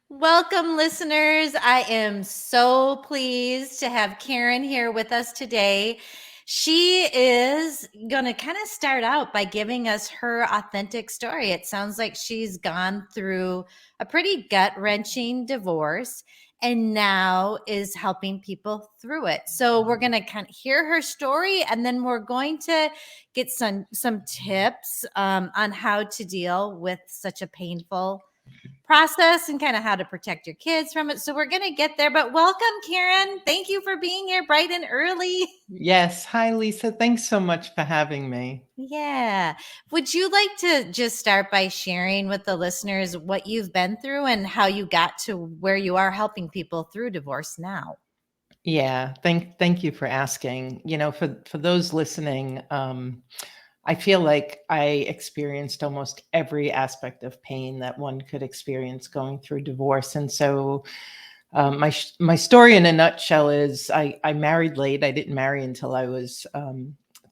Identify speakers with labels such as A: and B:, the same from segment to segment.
A: Welcome, listeners. I am so pleased to have Karen here with us today. She is going to kind of start out by giving us her authentic story. It sounds like she's gone through a pretty gut-wrenching divorce and now is helping people through it. So we're going to kind of hear her story, and then we're going to get some tips on how to deal with such a painful process and kind of how to protect your kids from it. So we're going to get there, but welcome, Karen. Thank you for being here bright and early.
B: Yes. Hi, Lisa. Thanks so much for having me.
A: Yeah. Would you like to just start by sharing with the listeners what you've been through and how you got to where you are helping people through divorce now?
B: Yeah. Thank you for asking. For those listening, I feel like I experienced almost every aspect of pain that one could experience going through divorce. And so my story in a nutshell is I married late. I didn't marry until I was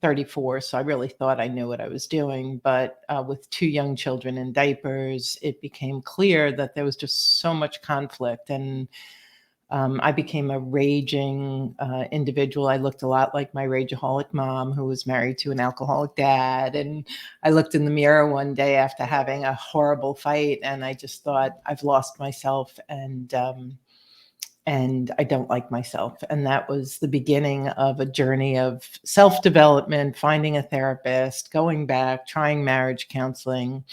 B: 34, so I really thought I knew what I was doing. But with two young children in diapers, it became clear that there was just so much conflict. And I became a raging individual. I looked a lot like my rageaholic mom, who was married to an alcoholic dad. And I looked in the mirror one day after having a horrible fight, and I just thought, I've lost myself, and I don't like myself. And that was the beginning of a journey of self-development, finding a therapist, going back, trying marriage counseling.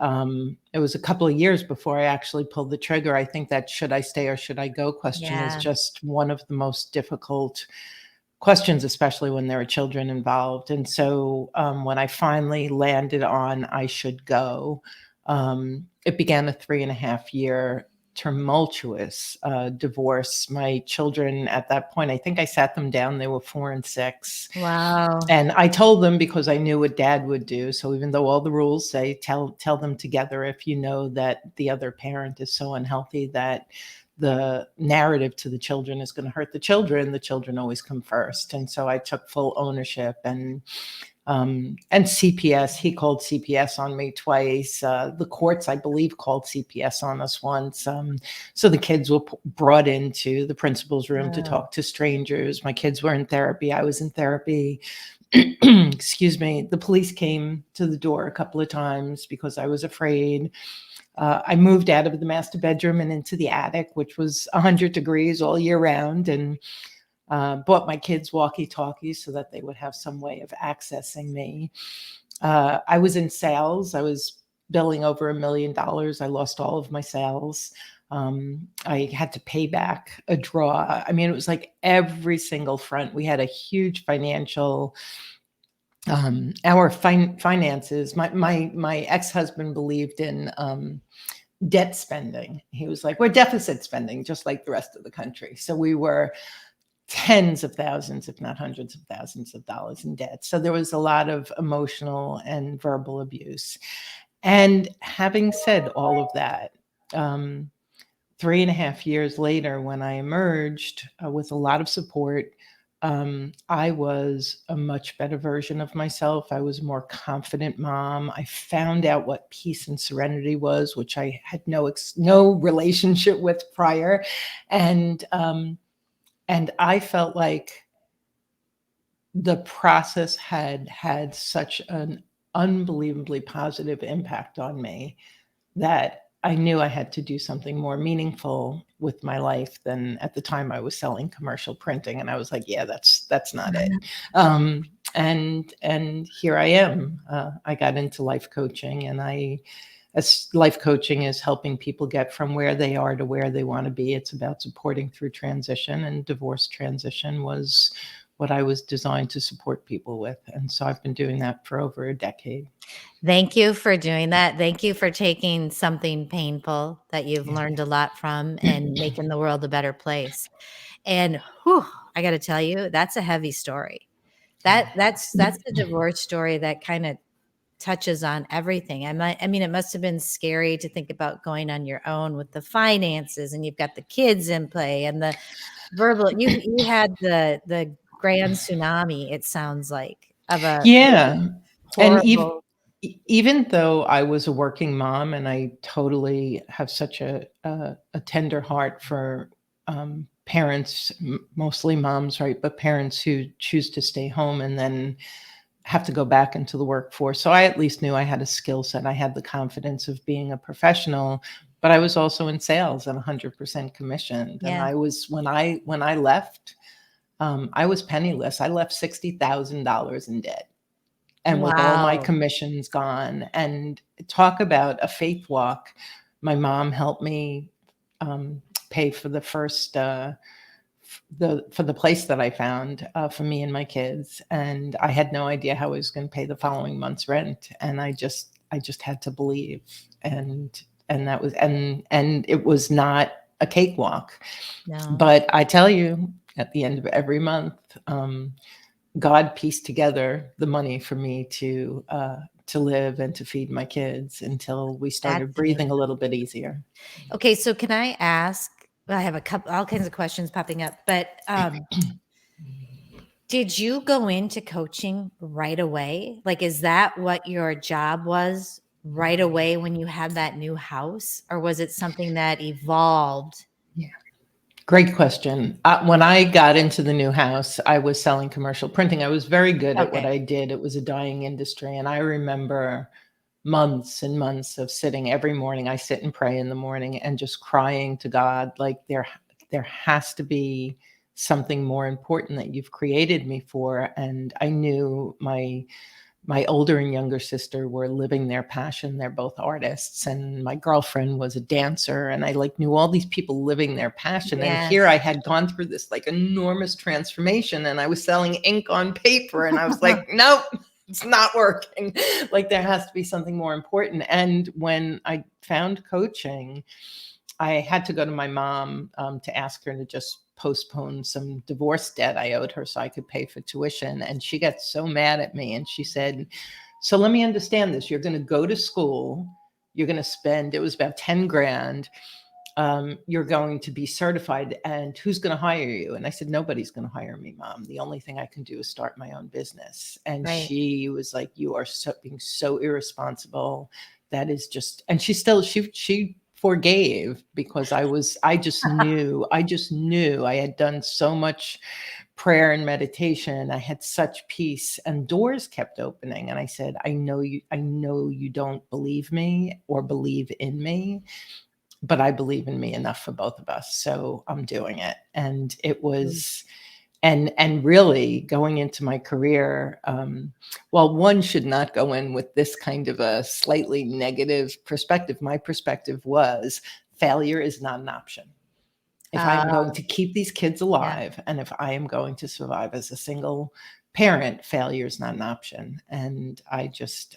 B: It was a couple of years before I actually pulled the trigger. I think that should I stay or should I go question is
A: Yeah.
B: just one of the most difficult questions, especially when there are children involved. And so when I finally landed on I should go, it began a 3.5 year tumultuous divorce. My children at that point, I think I sat them down, they were 4 and 6.
A: Wow.
B: And I told them because I knew what dad would do. So even though all the rules say tell them together if you know that the other parent is so unhealthy that the narrative to the children is going to hurt the children always come first. And so I took full ownership, and CPS, he called CPS on me twice. The courts, I believe, called CPS on us once. So the kids were brought into the principal's room to talk to strangers. My kids were in therapy. I was in therapy. Excuse me. The police came to the door a couple of times because I was afraid. I moved out of the master bedroom and into the attic, which was 100 degrees all year round, and bought my kids walkie-talkies so that they would have some way of accessing me. I was in sales. I was billing over $1 million. I lost all of my sales. I had to pay back a draw. I mean, it was like every single front. We had a huge financial our finances. My ex-husband believed in debt spending. He was like, we're deficit spending just like the rest of the country. So we were tens of thousands, if not hundreds of thousands of dollars in debt. So there was a lot of emotional and verbal abuse. And having said all of that, 3.5 years later, when I emerged with a lot of support, I was a much better version of myself. I was a more confident mom. I found out what peace and serenity was, which I had no relationship with prior, and I felt like the process had such an unbelievably positive impact on me that I knew I had to do something more meaningful with my life than at the time I was selling commercial printing. And I was like, yeah, that's not it. And here I am. I got into life coaching, and as life coaching is helping people get from where they are to where they want to be. It's about supporting through transition, and divorce transition was what I was designed to support people with. And so I've been doing that for over a decade.
A: Thank you for doing that. Thank you for taking something painful that you've
B: Yeah.
A: learned a lot from and making the world a better place. And whew, I got to tell you, that's a heavy story. That's a divorce story that kind of touches on everything. I mean, it must have been scary to think about going on your own with the finances, and you've got the kids in play and the verbal. You had the grand tsunami. It sounds like of a
B: Yeah. And even
A: horrible.
B: Even though I was a working mom, and I totally have such a tender heart for parents, mostly moms, right? But parents who choose to stay home and then have to go back into the workforce. So I at least knew I had a skill set. I had the confidence of being a professional, but I was also in sales and 100% commissioned. And
A: Yeah.
B: I was when I left, I was penniless. I left $60,000 in debt, and with all my
A: Wow.
B: commissions gone. And talk about a faith walk. My mom helped me pay for the first for the place that I found for me and my kids, and I had no idea how I was going to pay the following month's rent, and I just had to believe, and that was and it was not a cakewalk,
A: No.
B: but I tell you, at the end of every month, God pieced together the money for me to live and to feed my kids until we
A: That's
B: started breathing a
A: amazing.
B: little bit easier.
A: Okay, so can I ask? I have a couple, all kinds of questions popping up, but did you go into coaching right away? Like, is that what your job was right away when you had that new house, or was it something that evolved?
B: Yeah. Great question. When I got into the new house, I was selling commercial printing. I was very good at what
A: Okay,
B: I did. It was a dying industry. And I remember months and months of sitting every morning. I sit and pray in the morning and just crying to God, like there has to be something more important that you've created me for. And I knew my older and younger sister were living their passion. They're both artists, and my girlfriend was a dancer, and I like knew all these people living their passion. And here
A: yes.
B: I had gone through this like enormous transformation, and I was selling ink on paper, and I was like, nope, it's not working. Like there has to be something more important. And when I found coaching, I had to go to my mom to ask her to just postpone some divorce debt I owed her so I could pay for tuition. And she got so mad at me, and she said, "So let me understand this. You're going to go to school. You're going to spend, it was about 10 grand. You're going to be certified, and who's going to hire you?" And I said, "Nobody's going to hire me, Mom. The only thing I can do is start my own business." And
A: Right.
B: she was like, "You are being so irresponsible. That is just," and she forgave, because I just knew I had done so much prayer and meditation. I had such peace, and doors kept opening. And I said, I know you don't believe me or believe in me, but I believe in me enough for both of us. So I'm doing it. And it
A: Mm.
B: was, and really going into my career, well, one should not go in with this kind of a slightly negative perspective. My perspective was failure is not an option. If I
A: Uh,
B: am going to keep these kids
A: yeah.
B: alive, and if I am going to survive as a single parent, failure is not an option. And I just,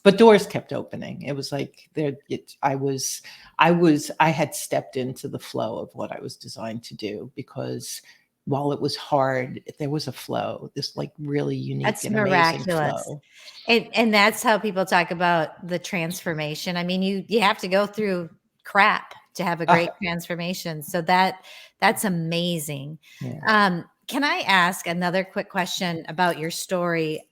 B: but doors kept opening. It was like there, I had stepped into the flow of what I was designed to do, because while it was hard, there was a flow, this like really unique
A: That's
B: and amazing
A: miraculous.
B: flow.
A: And that's how people talk about the transformation. I mean, you have to go through crap to have a great
B: Ah,
A: transformation. So that's amazing.
B: yeah,
A: Can I ask another quick question about your story?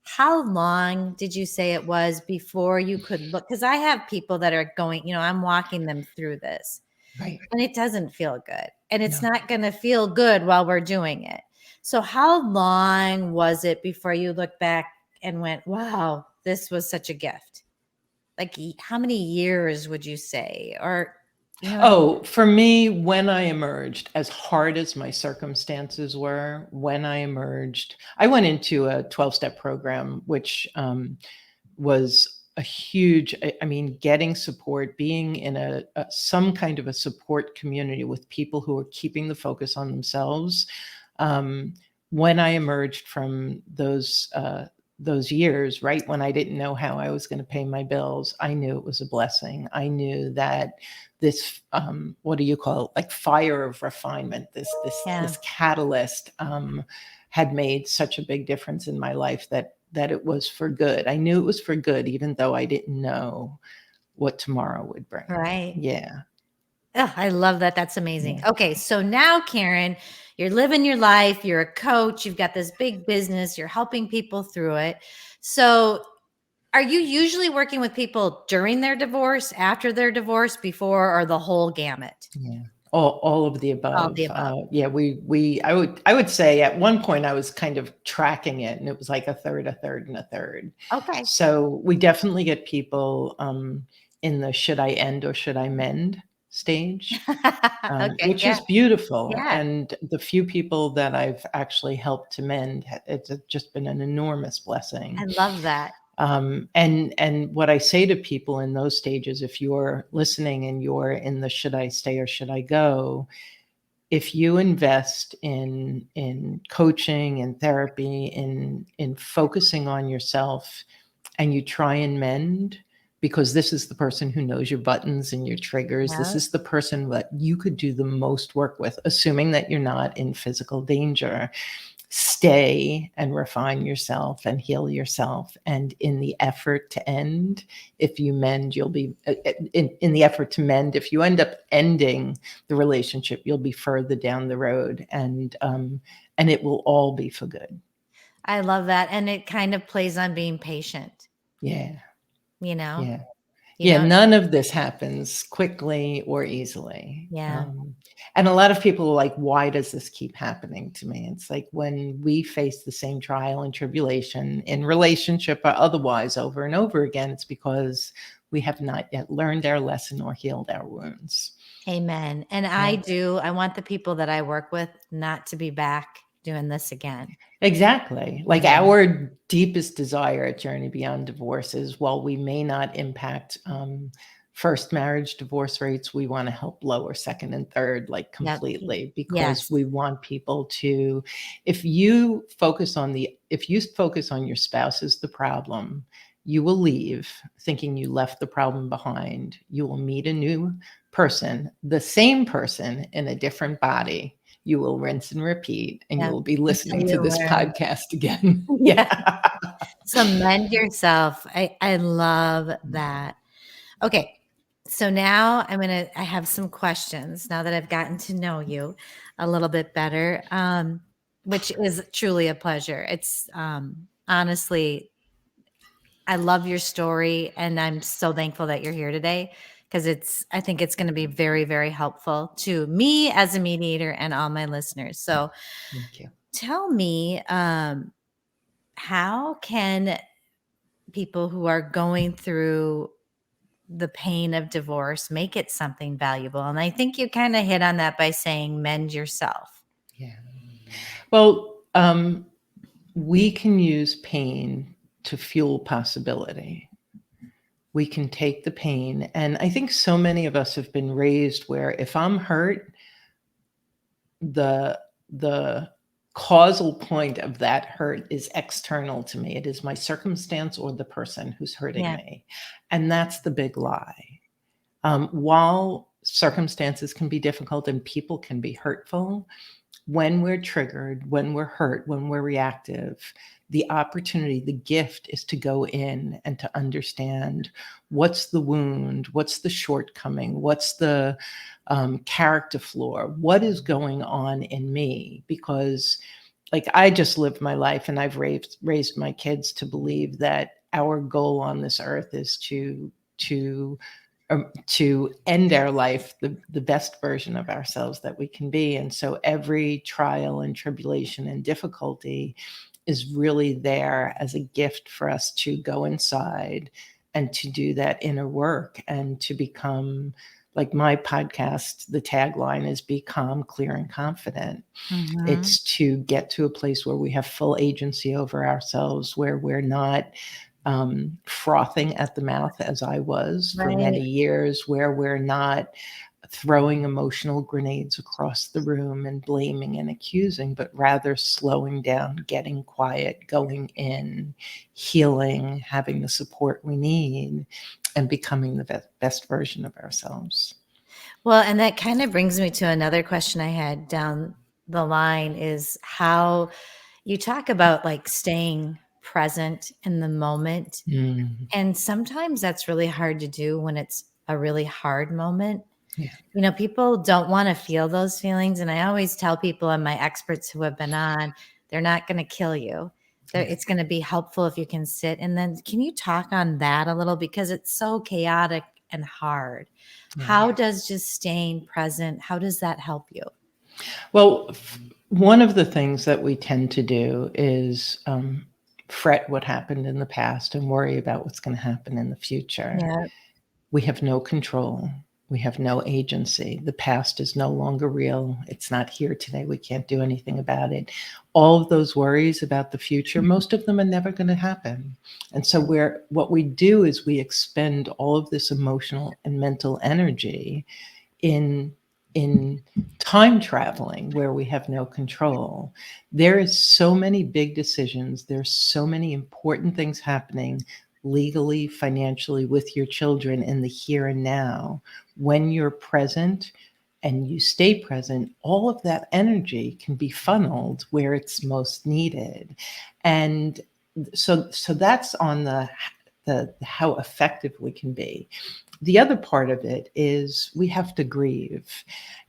A: How long did you say it was before you could look? Because I have people that are going, I'm walking them through this,
B: right.
A: and it doesn't feel good. And it's
B: No.
A: not going to feel good while we're doing it. So, how long was it before you looked back and went, wow, this was such a gift? Like, how many years would you say? Or, you know what I mean?
B: Oh, for me, when I emerged, as hard as my circumstances were, when I emerged, I went into a 12-step program, which was a huge, I mean, getting support, being in some kind of a support community with people who are keeping the focus on themselves. Um, when I emerged from those years, right when I didn't know how I was going to pay my bills, I knew it was a blessing. I knew that this, what do you call it, like fire of refinement,
A: Yeah.
B: this catalyst, had made such a big difference in my life, that it was for good. I knew it was for good, even though I didn't know what tomorrow would bring.
A: Right.
B: Yeah,
A: Oh, I love that. That's amazing.
B: yeah.
A: Okay. So now, Karen, you're living your life. You're a coach. You've got this big business. You're helping people through it. So Are you usually working with people during their divorce, after their divorce, before, or the whole gamut?
B: Yeah. All of the
A: All the
B: above.
A: above.
B: Yeah, I would say at one point I was kind of tracking it, and it was like a third, a third, and a third.
A: Okay.
B: So we definitely get people in the should I end or should I mend stage,
A: Okay.
B: which
A: Yeah.
B: is beautiful.
A: Yeah.
B: And the few people that I've actually helped to mend, it's just been an enormous
A: I
B: blessing.
A: love that.
B: And what I say to people in those stages, if you're listening and you're in the should I stay or should I go, if you invest in coaching and therapy, in focusing on yourself, and you try and mend, because this is the person who knows your buttons and your triggers. This
A: Yeah.
B: is the person that you could do the most work with, assuming that you're not in physical danger. Stay and refine yourself and heal yourself. And in the effort to end, if you mend, you'll be in the effort to mend. If you end up ending the relationship, you'll be further down the road, and it will all be for good.
A: I love that. And it kind of plays on being patient,
B: Yeah,
A: you know?
B: yeah.
A: You
B: Yeah,
A: don't,
B: none of this happens quickly or easily.
A: yeah.
B: And a lot of people are like, why does this keep happening to me? It's like when we face the same trial and tribulation in relationship or otherwise over and over again, it's because we have not yet learned our lesson or healed our wounds.
A: Amen. And
B: Yeah.
A: I want the people that I work with not to be back doing this again.
B: Exactly. Like
A: Yeah.
B: our deepest desire at Journey Beyond Divorce is, while we may not impact first marriage divorce rates, we want to help lower second and third, like
A: Yep.
B: completely, because
A: Yes.
B: we want people to, if you focus on your spouse as the problem, you will leave thinking you left the problem behind. You will meet a new person, the same person in a different body. You will rinse and repeat, and you
A: Yep.
B: will be
A: Until
B: listening to
A: you
B: this
A: learn.
B: podcast again.
A: Yeah.
B: Yeah.
A: So mend yourself. I love that. Okay. So now I have some questions now that I've gotten to know you a little bit better, which is truly a pleasure. It's honestly, I love your story, and I'm so thankful that you're here today, because I think it's going to be very, very helpful to me as a mediator and all my listeners. So
B: Thank you.
A: tell me, how can people who are going through the pain of divorce make it something valuable? And I think you kind of hit on that by saying mend yourself.
B: Yeah. Well, we can use pain to fuel possibility. We can take the pain. And I think so many of us have been raised where if I'm hurt, the causal point of that hurt is external to me. It is my circumstance or the person who's hurting
A: Yeah.
B: me. And that's the big lie. While circumstances can be difficult and people can be hurtful, when we're triggered, when we're hurt, when we're reactive, the opportunity, the gift is to go in and to understand what's the wound, what's the shortcoming, what's the character flaw, what is going on in me. Because, like, I just lived my life and I've raised my kids to believe that our goal on this earth is to end our life the best version of ourselves that we can be. And so every trial and tribulation and difficulty is really there as a gift for us to go inside and to do that inner work and to become, like my podcast, the tagline is be calm, clear, and confident.
A: Mm-hmm.
B: It's to get to a place where we have full agency over ourselves, where we're not frothing at the mouth as I was for
A: Right.
B: many years, where we're not throwing emotional grenades across the room and blaming and accusing, but rather slowing down, getting quiet, going in, healing, having the support we need, and becoming the best version of ourselves.
A: Well, and that kind of brings me to another question I had down the line, is how you talk about like staying present in the moment.
B: Mm,
A: And sometimes that's really hard to do when it's a really hard moment.
B: yeah.
A: People don't want to feel those feelings. And I always tell people, and my experts who have been on, they're not going to kill you. It's going to be helpful if you can sit. And then can you talk on that a little, because it's so chaotic and hard.
B: Yeah.
A: How does just staying present, how does that help you?
B: Well, one of the things that we tend to do is fret what happened in the past and worry about what's going to happen in the future.
A: Yeah.
B: We have no control. We have no agency. The past is no longer real. It's not here today. We can't do anything about it. All of those worries about the future, most of them are never going to happen. And so what we do is we expend all of this emotional and mental energy in time traveling where we have no control. There is so many big decisions. There's so many important things happening legally, financially, with your children in the here and now. When you're present and you stay present, all of that energy can be funneled where it's most needed. And so that's on the how effective we can be. The other part of it is we have to grieve.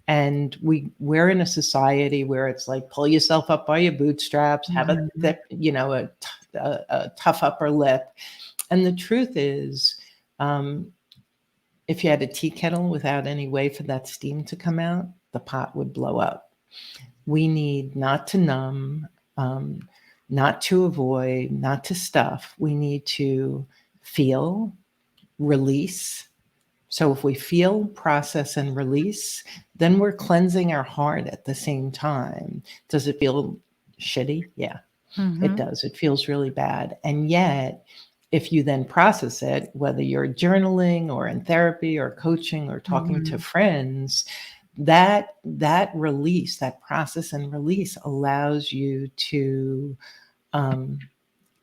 B: And we're in a society where it's like, pull yourself up by your bootstraps, have a thick, a tough upper lip. And the truth is, if you had a tea kettle without any way for that steam to come out, the pot would blow up. We need not to numb, not to avoid, not to stuff. We need to feel, release. So if we feel, process, and release, then we're cleansing our heart at the same time. Does it feel shitty? Yeah, it does. It feels really bad. And yet, if you then process it, whether you're journaling or in therapy or coaching or talking to friends, that release, that process and release allows you to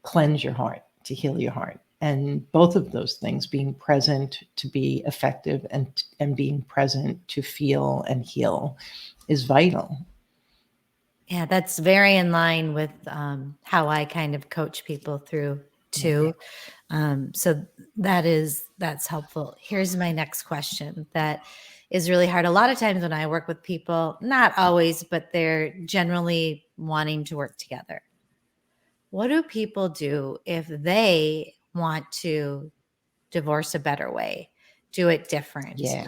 B: cleanse your heart, to heal your heart. And both of those things, being present to be effective and being present to feel and heal, is vital.
A: Yeah, that's very in line with how I kind of coach people through too. So that's helpful. Here's my next question that is really hard. A lot of times when I work with people, not always, but they're generally wanting to work together. What do people do if they want to divorce a better way, do it different?
B: Yeah.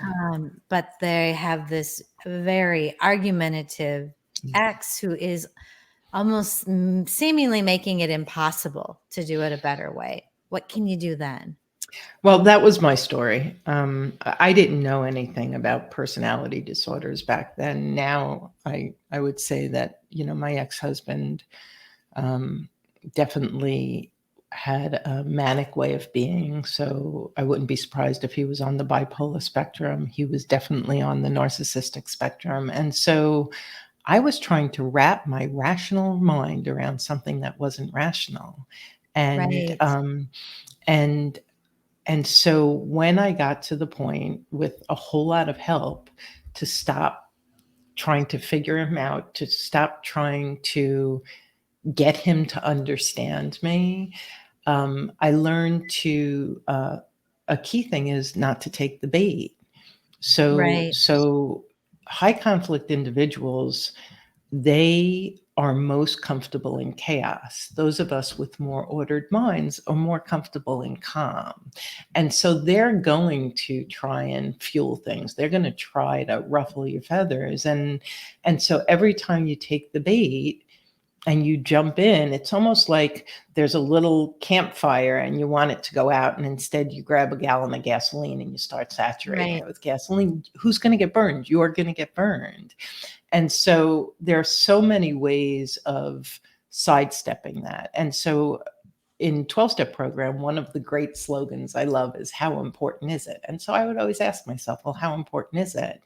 A: But they have this very argumentative ex who is almost seemingly making it impossible to do it a better way. What can you do then?
B: Well, that was my story. I didn't know anything about personality disorders back then. Now I would say that, my ex-husband definitely had a manic way of being. So I wouldn't be surprised if he was on the bipolar spectrum. He was definitely on the narcissistic spectrum. And so I was trying to wrap my rational mind around something that wasn't rational. And
A: Right.
B: and so when I got to the point with a whole lot of help to stop trying to figure him out, to stop trying to get him to understand me, I learned a key thing is not to take the bait. So,
A: Right.
B: so high conflict individuals, they are most comfortable in chaos. Those of us with more ordered minds are more comfortable in calm. And so they're going to try and fuel things. They're going to try to ruffle your feathers. And so every time you take the bait, and you jump in, it's almost like there's a little campfire and you want it to go out, and instead you grab a gallon of gasoline and you start saturating it with gasoline. Who's going to get burned? You're going to get burned. And so there are so many ways of sidestepping that. And so in 12-step program, one of the great slogans I love is, how important is it? And so I would always ask myself, well, how important is it?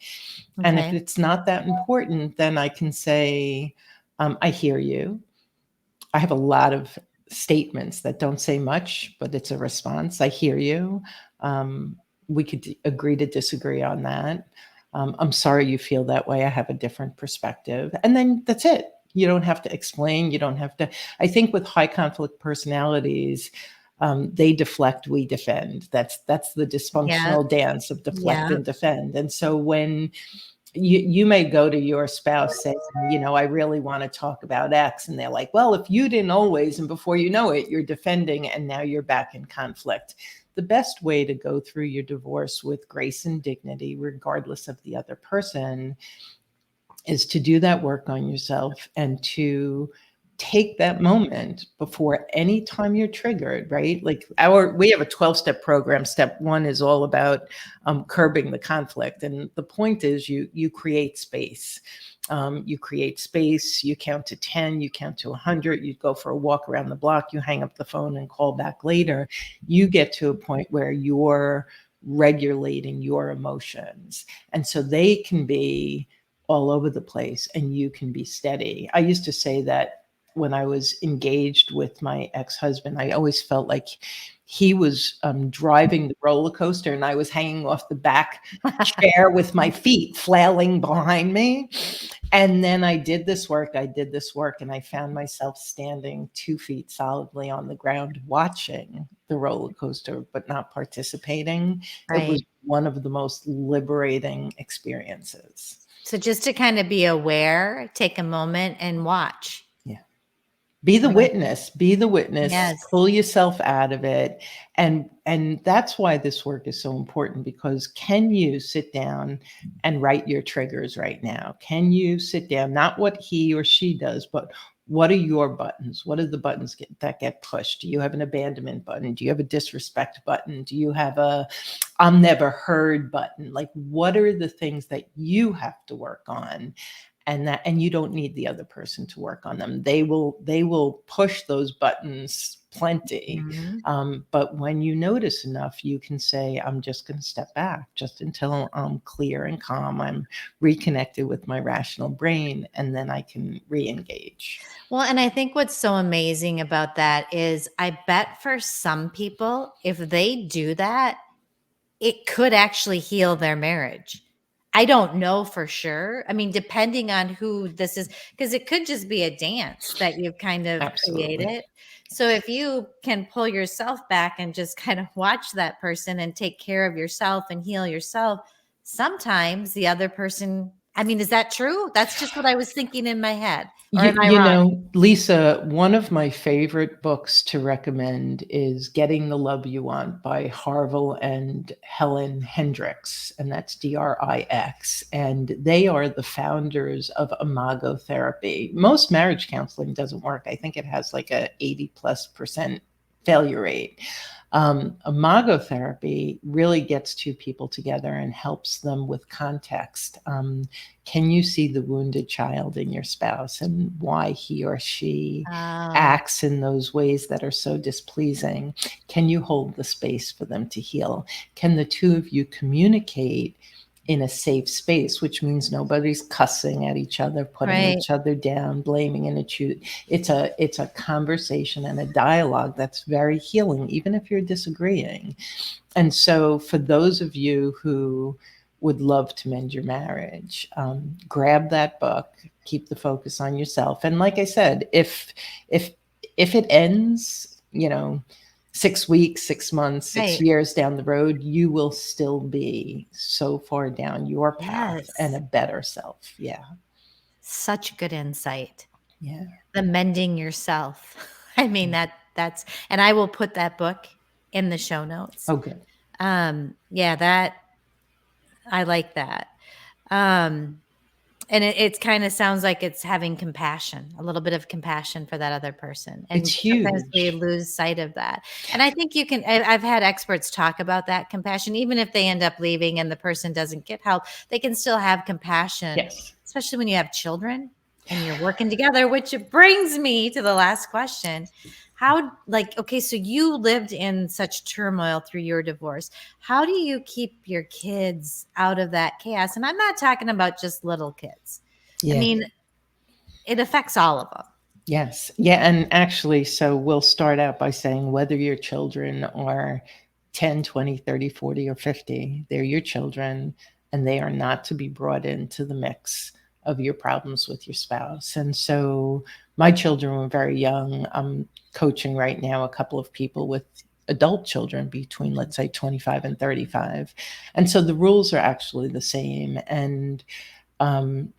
B: And if it's not that important, then I can say, I hear you. I have a lot of statements that don't say much, but it's a response. I hear you. We could agree to disagree on that. I'm sorry you feel that way. I have a different perspective. And then that's it. You don't have to explain. You don't have to. I think with high conflict personalities, they deflect, we defend. That's the dysfunctional dance of deflect and defend. And so when you may go to your spouse saying, I really want to talk about X. And they're like, well, if you didn't always, and before you know it, you're defending and now you're back in conflict. The best way to go through your divorce with grace and dignity, regardless of the other person, is to do that work on yourself and to take that moment before any time you're triggered, right? Like we have a 12-step program. Step 1 is all about curbing the conflict. And the point is you create space. You create space, you count to 10, you count to 100, you go for a walk around the block, you hang up the phone and call back later. You get to a point where you're regulating your emotions. And so they can be all over the place and you can be steady. I used to say that when I was engaged with my ex-husband, I always felt like he was driving the roller coaster and I was hanging off the back chair with my feet flailing behind me. And then I did this work, and I found myself standing 2 feet solidly on the ground, watching the roller coaster, but not participating. It
A: Right.
B: was one of the most liberating experiences.
A: So just to kind of be aware, take a moment and watch.
B: Yeah. Be the
A: Right.
B: witness,
A: Yes.
B: pull yourself out of it. And that's why this work is so important, because can you sit down and write your triggers right now? Can you sit down, not what he or she does, but what are your buttons? What are the buttons that get pushed? Do you have an abandonment button? Do you have a disrespect button? Do you have a I'm never heard button? Like, what are the things that you have to work on? And you don't need the other person to work on them. They will push those buttons plenty.
A: Mhm.
B: But when you notice enough, you can say, I'm just going to step back just until I'm clear and calm. I'm reconnected with my rational brain, and then I can re-engage.
A: Well, and I think what's so amazing about that is I bet for some people, if they do that, it could actually heal their marriage. I don't know for sure. I mean, depending on who this is, because it could just be a dance that you've kind of
B: Absolutely.
A: created. So if you can pull yourself back and just kind of watch that person and take care of yourself and heal yourself, sometimes the other person, I mean, is that true? That's just what I was thinking in my head. Or am I wrong?
B: Lisa, one of my favorite books to recommend is Getting the Love You Want by Harville and Helen Hendricks, and that's Drix. And they are the founders of imago therapy. Most marriage counseling doesn't work. I think it has like a 80+% failure rate. Imago therapy really gets two people together and helps them with context. Can you see the wounded child in your spouse and why he or she
A: Oh,
B: acts in those ways that are so displeasing? Can you hold the space for them to heal? Can the two of you communicate in a safe space, which means nobody's cussing at each other, putting
A: right.
B: each other down, blaming and accusing? It's a conversation and a dialogue that's very healing, even if you're disagreeing. And so, for those of you who would love to mend your marriage, grab that book, keep the focus on yourself. And like I said, if it ends, 6 weeks, 6 months, six
A: Right.
B: years down the road, you will still be so far down your path and a
A: Yes.
B: better self. Yeah.
A: Such good insight.
B: Yeah.
A: The mending yourself. I mean,
B: Yeah.
A: that's and I will put that book in the show notes.
B: Oh, good.
A: Yeah, that I like that. Um, and it kind of sounds like it's having compassion, a little bit of compassion for that other person.
B: It's
A: And sometimes we
B: huge.
A: lose sight of that. And I think I've had experts talk about that compassion, even if they end up leaving and the person doesn't get help, they can still have compassion,
B: Yes.
A: especially when you have children and you're working together, which brings me to the last question. Okay, so you lived in such turmoil through your divorce. How do you keep your kids out of that chaos? And I'm not talking about just little kids. I
B: Yeah.
A: mean, it affects all of them.
B: Yes. Yeah. And actually, so we'll start out by saying whether your children are 10, 20, 30, 40, or 50, they're your children and they are not to be brought into the mix of your problems with your spouse. And so my children were very young. I'm coaching right now a couple of people with adult children between, let's say, 25 and 35. And so the rules are actually the same. And um,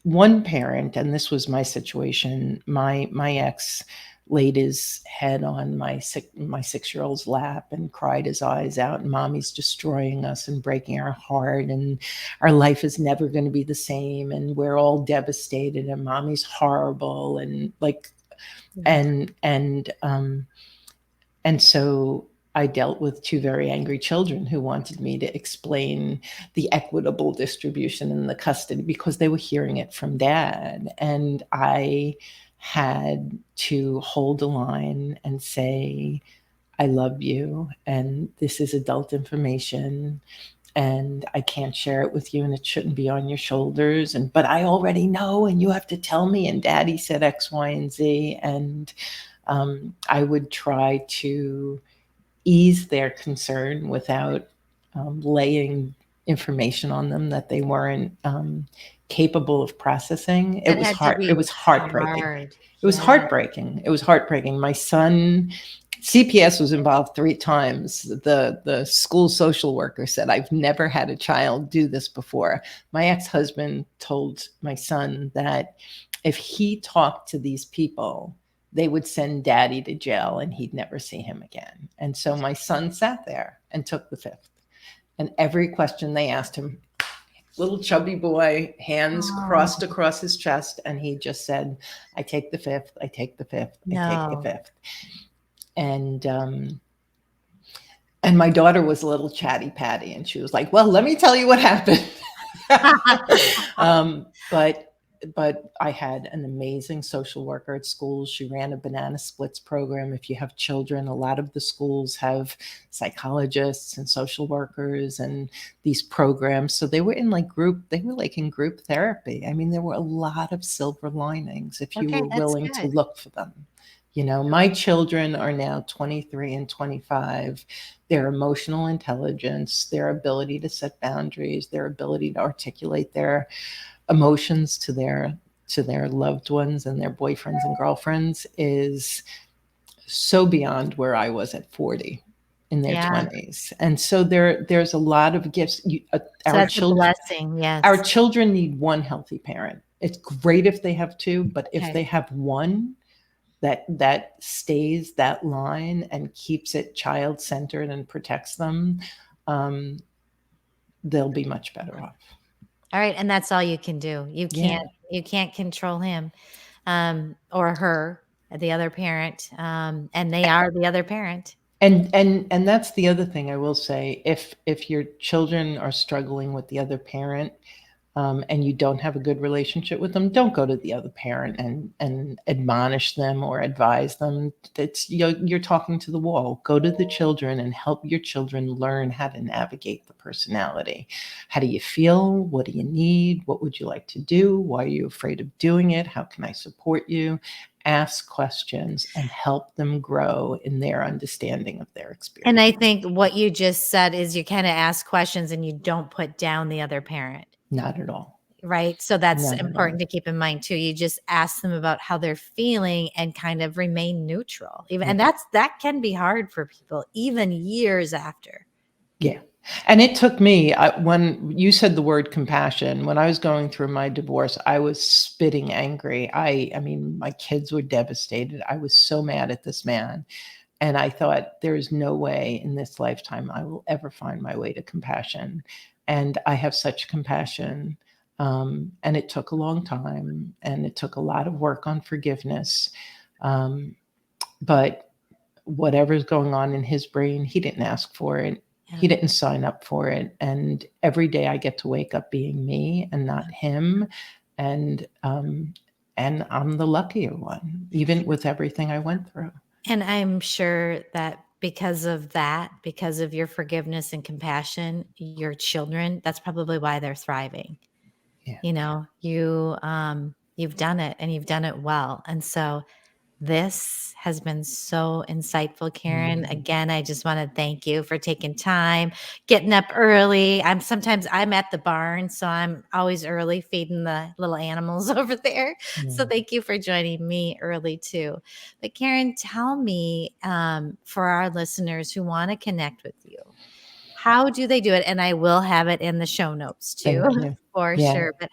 B: one parent, and this was my situation, my ex laid his head on my 6-year-old's lap and cried his eyes out, and mommy's destroying us and breaking our heart, and our life is never going to be the same, and we're all devastated, and mommy's horrible, and like,
A: Yeah.
B: and so I dealt with two very angry children who wanted me to explain the equitable distribution and the custody because they were hearing it from dad. And I had to hold the line and say, I love you, and this is adult information, and I can't share it with you, and it shouldn't be on your shoulders. And but I already know, and you have to tell me. And daddy said X, Y, and Z. And I would try to ease their concern without laying information on them that they weren't capable of processing. It
A: That
B: was
A: had to
B: hard. It
A: be
B: was heartbreaking.
A: hard.
B: It was
A: Yeah.
B: heartbreaking. It was heartbreaking. My son, CPS was involved 3 times. The school social worker said, I've never had a child do this before. My ex-husband told my son that if he talked to these people, they would send daddy to jail and he'd never see him again. And so my son sat there and took the fifth. And every question they asked him, little chubby boy, hands
A: Oh,
B: crossed across his chest, and he just said, I take the fifth, I take the fifth, I take the
A: no.
B: fifth. And my daughter was a little chatty patty, and she was like, well, let me tell you what happened. But I had an amazing social worker at school. She ran a banana splits program. If you have children, a lot of the schools have psychologists and social workers and these programs. So they were in like in group therapy. I mean, there were a lot of silver linings if you
A: Okay,
B: were
A: that's
B: willing to
A: good.
B: look for them. You know, my children are now 23 and 25. Their emotional intelligence, their ability to set boundaries, their ability to articulate their emotions to their loved ones and their boyfriends and girlfriends is so beyond where I was at 40 in their
A: Yeah.
B: 20s. And so there's a lot of gifts.
A: So that's a blessing.
B: Our
A: Yes.
B: children need one healthy parent. It's great if they have two, but if
A: Okay.
B: they have one that stays that line and keeps it child centered and protects them, um, they'll be much better off.
A: All right. And that's all you can do.
B: Yeah.
A: You can't control him or her, the other parent. And they are the other parent.
B: And that's the other thing I will say. If your children are struggling with the other parent, and you don't have a good relationship with them, don't go to the other parent and admonish them or advise them. It's you're talking to the wall. Go to the children and help your children learn how to navigate the personality. How do you feel? What do you need? What would you like to do? Why are you afraid of doing it? How can I support you? Ask questions and help them grow in their understanding of their
A: And I
B: experience.
A: think what you just said is you kind of ask questions and you don't put down the other parent.
B: Not at all.
A: Right. So that's
B: Not at all.
A: important to keep in mind too. You just ask them about how they're feeling and kind of remain neutral. Even and
B: Yeah.
A: that can be hard for people even years after.
B: Yeah. And it took me, when you said the word compassion, when I was going through my divorce, I was spitting angry. I mean, my kids were devastated. I was so mad at this man. And I thought, there is no way in this lifetime I will ever find my way to compassion. And I have such compassion. And it took a long time, and it took a lot of work on forgiveness. Um, but whatever's going on in his brain, he didn't ask for it.
A: Yeah.
B: He didn't sign up for it. And every day I get to wake up being me and not him. And I'm the luckier one, even with everything I went through.
A: And I'm sure that because of that, because of your forgiveness and compassion, your children, that's probably why they're thriving.
B: Yeah.
A: You know, you've done it and you've done it well. And so This has been so insightful, Karen. Again, I just want to thank you for taking time, getting up early. I'm at the barn, so I'm always early feeding the little animals over there. So thank you for joining me early too. But Karen, tell me, for our listeners who want to connect with you, how do they do it? And I will have it in the show notes too,
B: Thank you.
A: for
B: Yeah.
A: sure. But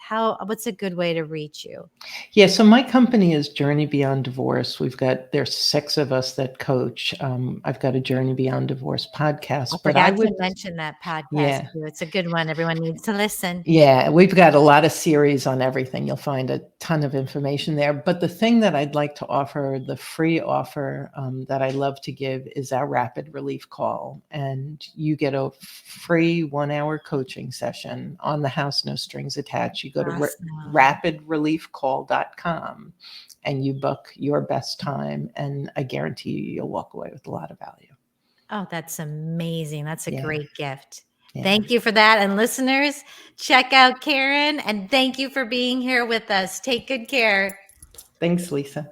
A: what's a good way to reach you?
B: Yeah, so my company is Journey Beyond Divorce. There's 6 of us that coach. I've got a Journey Beyond Divorce podcast,
A: I
B: but I
A: forgot to
B: would,
A: mention that podcast
B: yeah,
A: too. It's a good one. Everyone needs to listen.
B: yeah, we've got a lot of series on everything. You'll find a ton of information there. But the thing that I'd like to offer, the free offer that I love to give, is our rapid relief call. And you get a free 1-hour coaching session on the house, no strings attached. You go to
A: Awesome.
B: rapidreliefcall.com and you book your best time. And I guarantee you'll walk away with a lot of value.
A: Oh, that's amazing. That's a
B: Yeah.
A: great gift.
B: Yeah.
A: Thank you for that. And listeners, check out Karen, and thank you for being here with us. Take good care.
B: Thanks, Lisa.